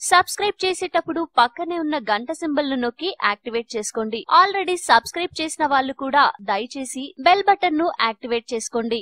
Subscribe చేసేటప్పుడు పక్కనే ఉన్న గంట సింబల్ ను నొక్కి యాక్టివేట్ చేసుకోండి. ఆల్రెడీ సబ్స్క్రైబ్ చేసిన వాళ్ళు కూడా దయచేసి బెల్ బటన్ ను యాక్టివేట్ చేసుకోండి.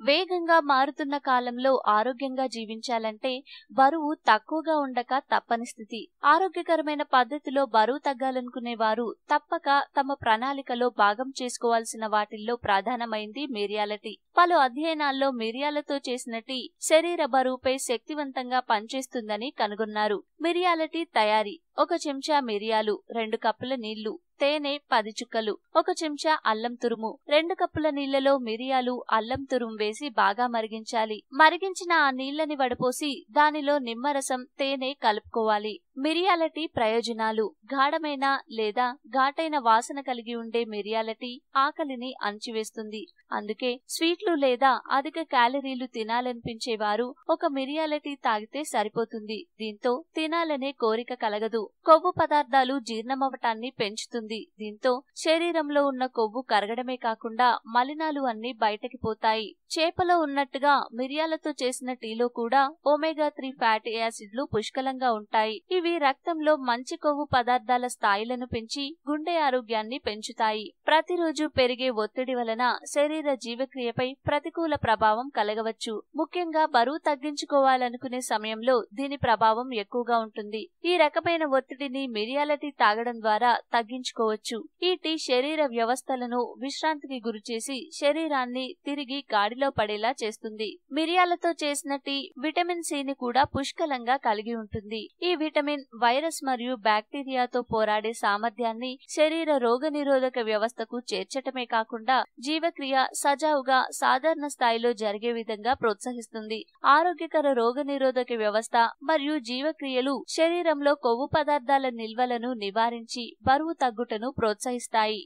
వేగంగా మారుతున్న కాలంలో ఆరోగ్యంగా జీవించాలంటే బరువు తక్కువగా ఉండక తప్పని స్థితి. ఆరోగ్యకరమైన పద్ధతిలో బరువు తగ్గాలనుకునే వారు తప్పక తమ ప్రణాళికలో భాగం చేసుకోవాల్సిన వాటిల్లో ప్రధానమైంది మిరియాల టీ. పలు అధ్యయనాల్లో మిరియాలతో చేసిన టీ శరీర బరువుపై శక్తివంతంగా పనిచేస్తుందని కనుగొన్నారు. మిరియాల టీ తయారీ: 1 చెంచా మిరియాలు, 2 కప్పుల నీళ్లు, తేనె 10 చుక్కలు, 1 చెంచా అల్లం తురుము. 2 కప్పుల నీళ్లలో మిరియాలు, అల్లం తురుము వేసి బాగా మరిగించాలి. మరిగించిన ఆ నీళ్లని వడపోసి దానిలో నిమ్మరసం, తేనె కలుపుకోవాలి. మిరియాల టీ ప్రయోజనాలు: గాఢమైన లేదా ఘాటైన వాసన కలిగి ఉండే మిరియాల టీ ఆకలిని అణచివేస్తుంది. అందుకే స్వీట్లు లేదా అధిక క్యాలరీలు తినాలనిపించేవారు ఒక మిరియాల టీ తాగితే సరిపోతుంది. దీంతో తినాలనే కోరిక కలగదు. కొవ్వు పదార్థాలు జీర్ణమవటాన్ని పెంచుతుంది. దీంతో శరీరంలో ఉన్న కొవ్వు కరగడమే కాకుండా మలినాలు అన్ని బయటకి పోతాయి. చేపలో ఉన్నట్టుగా మిరియాలతో చేసిన టీలో కూడా ఒమేగా 3 ఫ్యాటీ యాసిడ్లు పుష్కలంగా ఉంటాయి. ఇవి రక్తంలో మంచి కొవ్వు పదార్థాల స్థాయిలను పెంచి గుండె ఆరోగ్యాన్ని పెంచుతాయి. ప్రతిరోజు పెరిగే ఒత్తిడి వలన శరీర జీవక్రియపై ప్రతికూల ప్రభావం కలగవచ్చు. ముఖ్యంగా బరువు తగ్గించుకోవాలనుకునే సమయంలో దీని ప్రభావం ఎక్కువగా ఉంటుంది. ఈ రకమైన ఒత్తిడిని మిరియాల టీ తాగడం ద్వారా తగ్గించుకోవచ్చు. ఈ టీ శరీర వ్యవస్థలను విశ్రాంతికి గురిచేసి శరీరాన్ని తిరిగి గాడిలో పడేలా చేస్తుంది. మిరియాలతో చేసిన టీ విటమిన్ సి ని కూడా పుష్కలంగా కలిగి ఉంటుంది. ఈ విటమిన్ వైరస్ మరియు బ్యాక్టీరియాతో పోరాడే సామర్థ్యాన్ని శరీర రోగనిరోధక వ్యవస్థకు చేర్చటమే కాకుండా జీవక్రియ సజావుగా సాధారణ స్థాయిలో జరిగే విధంగా ప్రోత్సహిస్తుంది. ఆరోగ్యకర రోగనిరోధక వ్యవస్థ మరియు జీవక్రియలు శరీరంలో కొవ్వు పదార్థాల నిల్వలను నివారించి బరువు తగ్గుటను ప్రోత్సహిస్తాయి.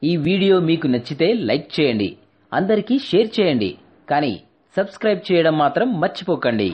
ఈ వీడియో మీకు నచ్చితే లైక్ చేయండి, అందరికీ షేర్ చేయండి, కానీ సబ్స్క్రైబ్ చేయడం మాత్రం మర్చిపోకండి.